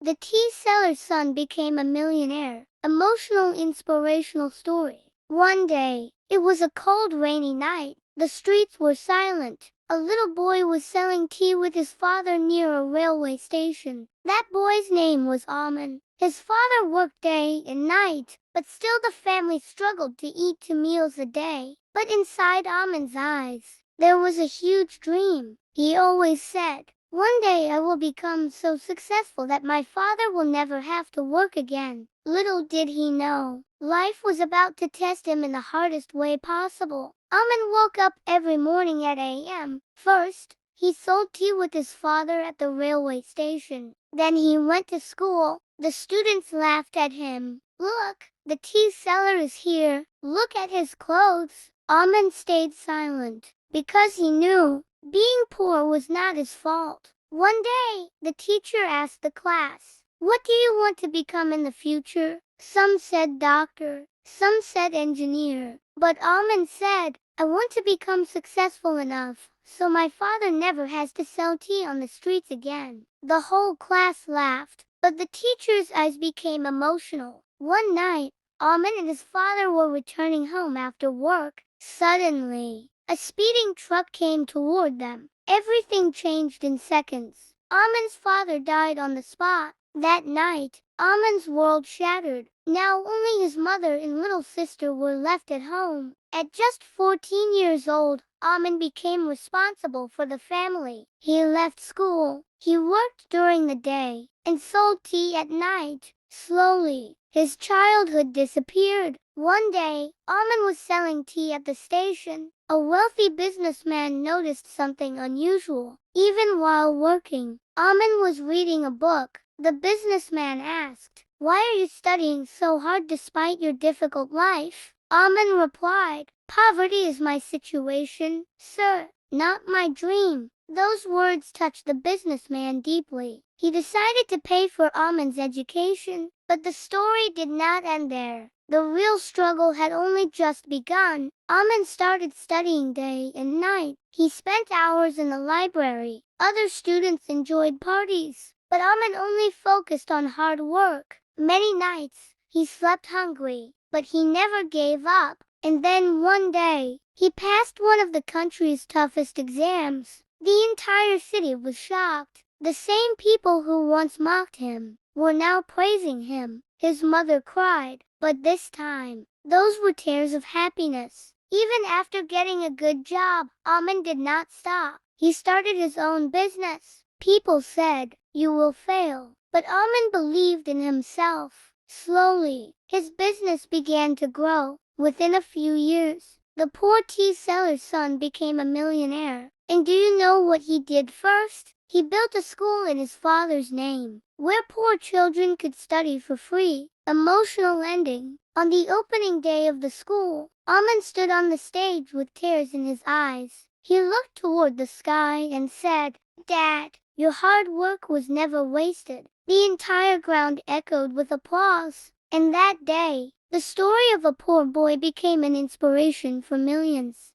The tea seller's son became a millionaire. Emotional inspirational story. One day, it was a cold rainy night. The streets were silent. A little boy was selling tea with his father near a railway station. That boy's name was Aman. His father worked day and night, but still the family struggled to eat 2 meals a day. But inside Aman's eyes, there was a huge dream. He always said, "One day I will become so successful that my father will never have to work again." Little did he know, life was about to test him in the hardest way possible. Aman woke up every morning at a.m. First, he sold tea with his father at the railway station. Then he went to school. The students laughed at him. "Look, the tea seller is here. Look at his clothes." Aman stayed silent, because he knew being poor was not his fault. One day, the teacher asked the class, "What do you want to become in the future?" Some said doctor, some said engineer. But Aman said, "I want to become successful enough so my father never has to sell tea on the streets again." The whole class laughed, but the teacher's eyes became emotional. One night, Aman and his father were returning home after work. Suddenly, a speeding truck came toward them. Everything changed in seconds. Aman's father died on the spot. That night, Aman's world shattered. Now only his mother and little sister were left at home. At just 14 years old, Aman became responsible for the family. He left school, he worked during the day, and sold tea at night. Slowly, his childhood disappeared. One day, Aman was selling tea at the station. A wealthy businessman noticed something unusual. Even while working, Aman was reading a book. The businessman asked, "Why are you studying so hard despite your difficult life?" Aman replied, "Poverty is my situation, sir, not my dream." Those words touched the businessman deeply. He decided to pay for Aman's education, but the story did not end there. The real struggle had only just begun. Aman started studying day and night. He spent hours in the library. Other students enjoyed parties, but Aman only focused on hard work. Many nights, he slept hungry, but he never gave up. And then one day, he passed one of the country's toughest exams. The entire city was shocked. The same people who once mocked him were now praising him. His mother cried, but this time, those were tears of happiness. Even after getting a good job, Aman did not stop. He started his own business. People said, "You will fail." But Aman believed in himself. Slowly, his business began to grow. Within a few years, the poor tea seller's son became a millionaire. And do you know what he did first? He built a school in his father's name, where poor children could study for free. Emotional ending. On the opening day of the school, Aman stood on the stage with tears in his eyes. He looked toward the sky and said, "Dad, your hard work was never wasted." The entire ground echoed with applause. And that day, the story of a poor boy became an inspiration for millions.